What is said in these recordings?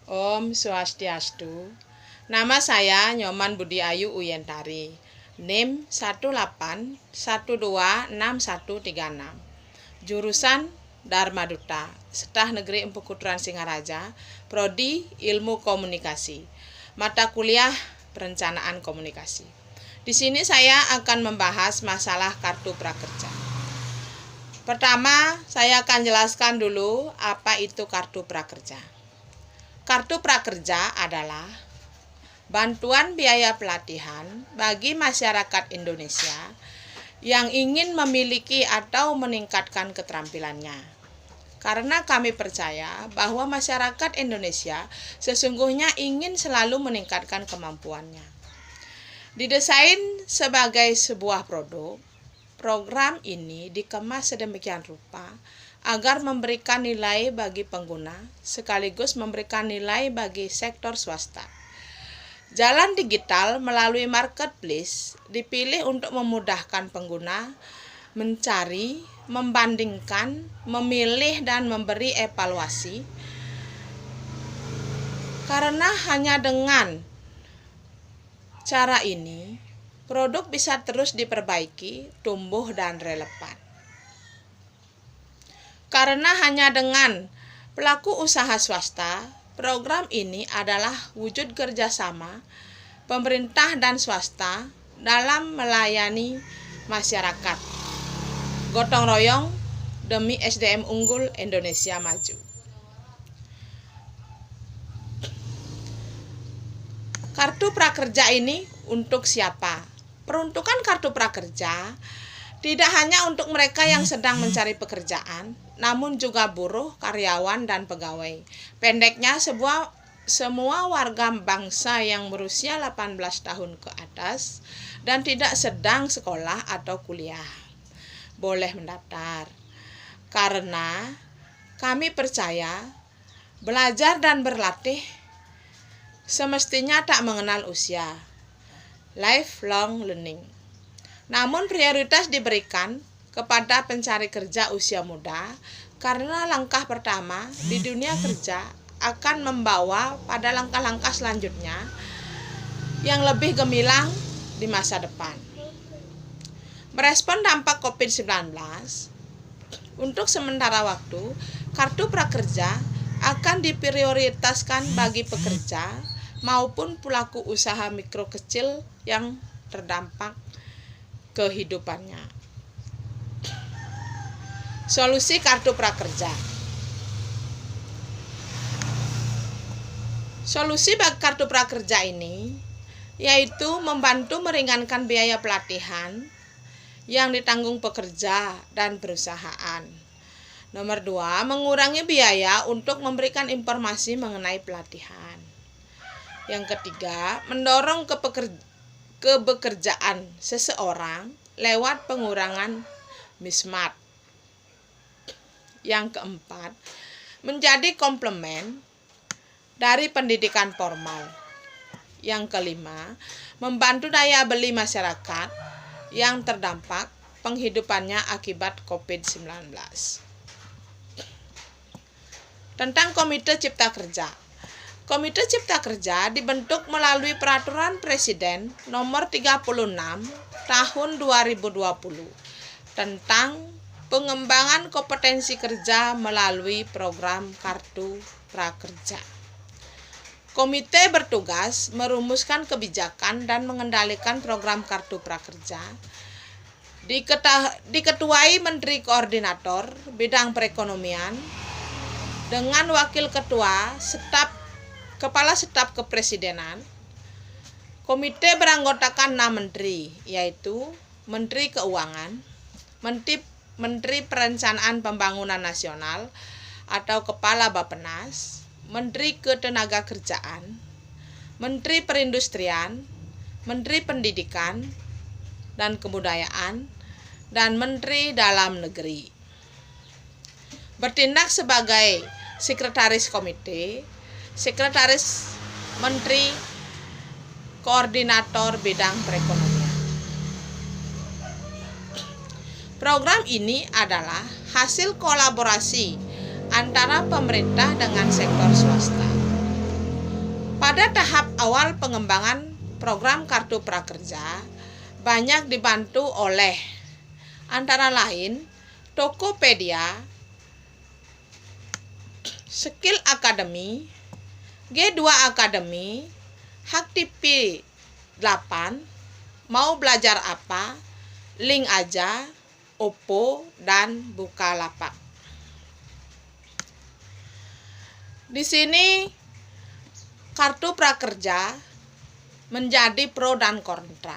Om Swastiastu. Nama saya Nyoman Budi Ayu Uyentari. NIM 1812636. Jurusan Dharma Duta, Setah Negeri Empu Kutran Singaraja, Prodi Ilmu Komunikasi. Mata kuliah Perencanaan Komunikasi. Di sini saya akan membahas masalah kartu prakerja. Pertama, saya akan jelaskan dulu apa itu kartu prakerja. Kartu prakerja adalah bantuan biaya pelatihan bagi masyarakat Indonesia yang ingin memiliki atau meningkatkan keterampilannya. Karena kami percaya bahwa masyarakat Indonesia sesungguhnya ingin selalu meningkatkan kemampuannya. Didesain sebagai sebuah produk, program ini dikemas sedemikian rupa agar memberikan nilai bagi pengguna sekaligus memberikan nilai bagi sektor swasta. Jalan digital melalui marketplace dipilih untuk memudahkan pengguna mencari, membandingkan, memilih, dan memberi evaluasi. Karena hanya dengan cara ini, produk bisa terus diperbaiki, tumbuh, dan relevan. Karena hanya dengan pelaku usaha swasta, program ini adalah wujud kerjasama pemerintah dan swasta dalam melayani masyarakat. Gotong royong demi SDM unggul Indonesia maju. Kartu prakerja ini untuk siapa? Peruntukan kartu prakerja tidak hanya untuk mereka yang sedang mencari pekerjaan, namun juga buruh, karyawan, dan pegawai. Pendeknya, semua warga bangsa yang berusia 18 tahun ke atas dan tidak sedang sekolah atau kuliah boleh mendaftar. Karena kami percaya belajar dan berlatih semestinya tak mengenal usia. Lifelong learning. Namun prioritas diberikan kepada pencari kerja usia muda karena langkah pertama di dunia kerja akan membawa pada langkah-langkah selanjutnya yang lebih gemilang di masa depan. Merespon dampak COVID-19, untuk sementara waktu, kartu prakerja akan diprioritaskan bagi pekerja maupun pelaku usaha mikro kecil yang terdampak kehidupannya. Solusi kartu prakerja. Solusi bagi kartu prakerja ini yaitu membantu meringankan biaya pelatihan yang ditanggung pekerja dan perusahaan. Nomor 2, mengurangi biaya untuk memberikan informasi mengenai pelatihan. Yang ketiga, mendorong kebekerjaan seseorang lewat pengurangan mismatch. Yang keempat, menjadi komplement dari pendidikan formal. Yang kelima, membantu daya beli masyarakat yang terdampak penghidupannya akibat COVID-19. Tentang Komite Cipta Kerja. Komite Cipta Kerja dibentuk melalui Peraturan Presiden Nomor 36 Tahun 2020 tentang pengembangan kompetensi kerja melalui program Kartu Prakerja. Komite bertugas merumuskan kebijakan dan mengendalikan program Kartu Prakerja. Diketuai Menteri Koordinator Bidang Perekonomian dengan Wakil Ketua Kepala Staf Kepresidenan. Komite beranggotakan 6 menteri, yaitu Menteri Keuangan, Menteri Perencanaan Pembangunan Nasional atau Kepala Bappenas, Menteri Ketenagakerjaan, Menteri Perindustrian, Menteri Pendidikan dan Kebudayaan, dan Menteri Dalam Negeri. Bertindak sebagai Sekretaris Komite, Sekretaris Menteri, Koordinator Bidang Perekonomian. Program ini adalah hasil kolaborasi antara pemerintah dengan sektor swasta. Pada tahap awal pengembangan program Kartu Prakerja, banyak dibantu oleh antara lain Tokopedia, Skill Academy, G2 Academy, HakTV 8, Mau Belajar Apa, Link Aja, Oppo, dan Bukalapak. Di sini Kartu Prakerja menjadi pro dan kontra.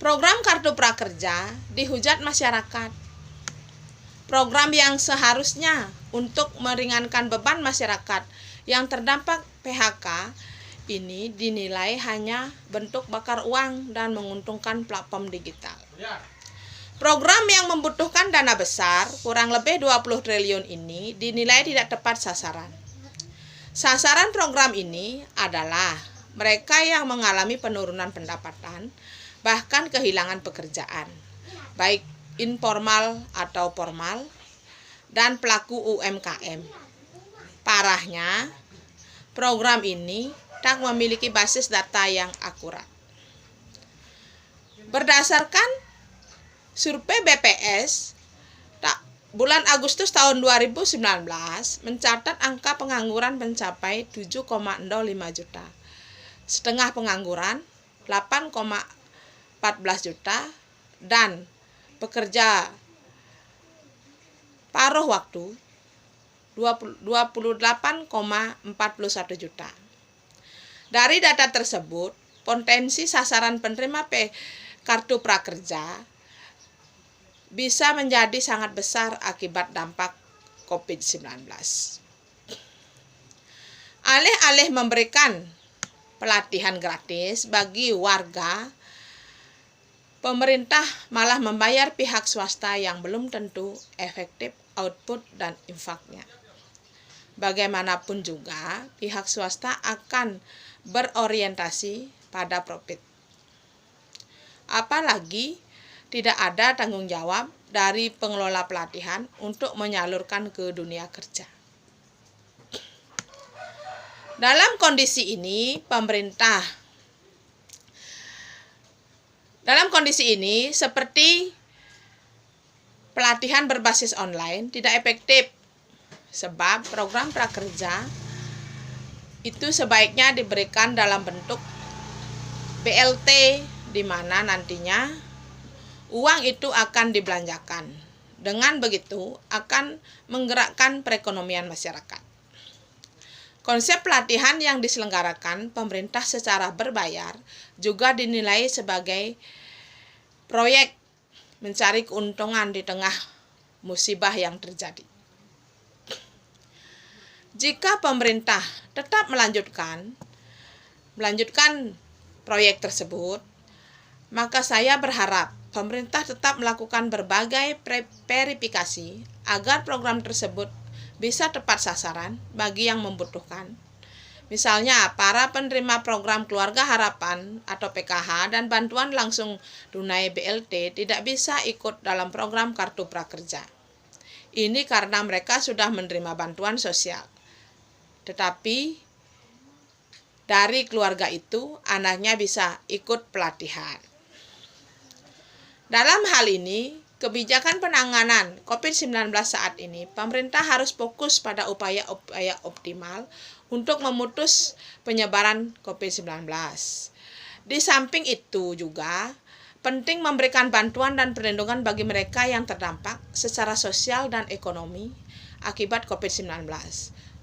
Program Kartu Prakerja dihujat masyarakat. Program yang seharusnya untuk meringankan beban masyarakat yang terdampak PHK ini dinilai hanya bentuk bakar uang dan menguntungkan platform digital. Program yang membutuhkan dana besar, kurang lebih 20 triliun ini dinilai tidak tepat sasaran. Sasaran program ini adalah mereka yang mengalami penurunan pendapatan, bahkan kehilangan pekerjaan, baik informal atau formal, dan pelaku UMKM. Parahnya, program ini tak memiliki basis data yang akurat. Berdasarkan survei BPS, bulan Agustus tahun 2019 mencatat angka pengangguran mencapai 7,05 juta. Setengah pengangguran 8,14 juta dan pekerja paruh waktu 28,41 juta. Dari data tersebut, potensi sasaran penerima Kartu Prakerja bisa menjadi sangat besar akibat dampak COVID-19. Alih-alih memberikan pelatihan gratis bagi warga, pemerintah malah membayar pihak swasta yang belum tentu efektif output dan infaknya. Bagaimanapun juga, pihak swasta akan berorientasi pada profit. Apalagi tidak ada tanggung jawab dari pengelola pelatihan untuk menyalurkan ke dunia kerja. Dalam kondisi ini, seperti pelatihan berbasis online tidak efektif, sebab program prakerja itu sebaiknya diberikan dalam bentuk BLT, di mana nantinya uang itu akan dibelanjakan. Dengan begitu akan menggerakkan perekonomian masyarakat. Konsep pelatihan yang diselenggarakan pemerintah secara berbayar juga dinilai sebagai proyek mencari keuntungan di tengah musibah yang terjadi. Jika pemerintah tetap melanjutkan proyek tersebut, maka saya berharap pemerintah tetap melakukan berbagai verifikasi agar program tersebut bisa tepat sasaran bagi yang membutuhkan. Misalnya, para penerima program Keluarga Harapan atau PKH dan bantuan langsung tunai BLT tidak bisa ikut dalam program Kartu Prakerja. Ini karena mereka sudah menerima bantuan sosial. Tetapi dari keluarga itu, anaknya bisa ikut pelatihan. Dalam hal ini, kebijakan penanganan COVID-19 saat ini, pemerintah harus fokus pada upaya-upaya optimal untuk memutus penyebaran COVID-19. Di samping itu juga, penting memberikan bantuan dan perlindungan bagi mereka yang terdampak secara sosial dan ekonomi akibat COVID-19.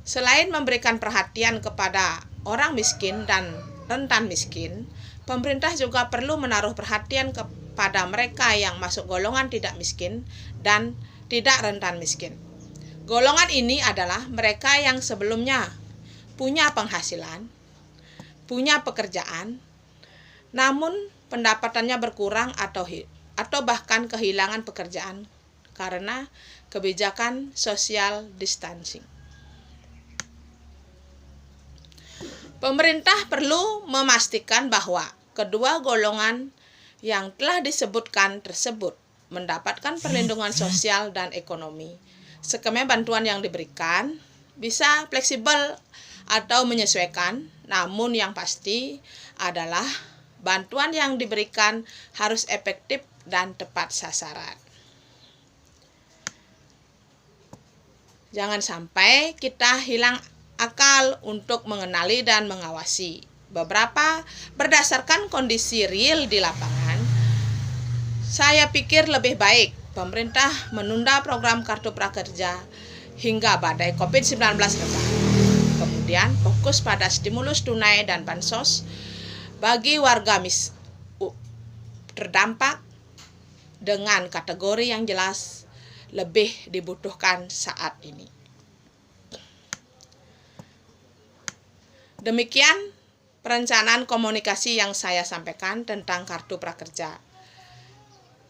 Selain memberikan perhatian kepada orang miskin dan rentan miskin, pemerintah juga perlu menaruh perhatian pada mereka yang masuk golongan tidak miskin dan tidak rentan miskin. Golongan ini adalah mereka yang sebelumnya punya penghasilan, punya pekerjaan, namun pendapatannya berkurang atau bahkan kehilangan pekerjaan karena kebijakan social distancing. Pemerintah perlu memastikan bahwa kedua golongan yang telah disebutkan tersebut mendapatkan perlindungan sosial dan ekonomi. Skema bantuan yang diberikan bisa fleksibel atau menyesuaikan, namun yang pasti adalah bantuan yang diberikan harus efektif dan tepat sasaran. Jangan sampai kita hilang akal untuk mengenali dan mengawasi. Berdasarkan kondisi real di lapangan, saya pikir lebih baik pemerintah menunda program Kartu Prakerja hingga badai COVID-19 reda. Kemudian fokus pada stimulus tunai dan bansos bagi warga terdampak dengan kategori yang jelas lebih dibutuhkan saat ini. Demikian perencanaan komunikasi yang saya sampaikan tentang Kartu Prakerja.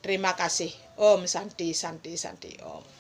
Terima kasih. Om Santi Santi Santi Om.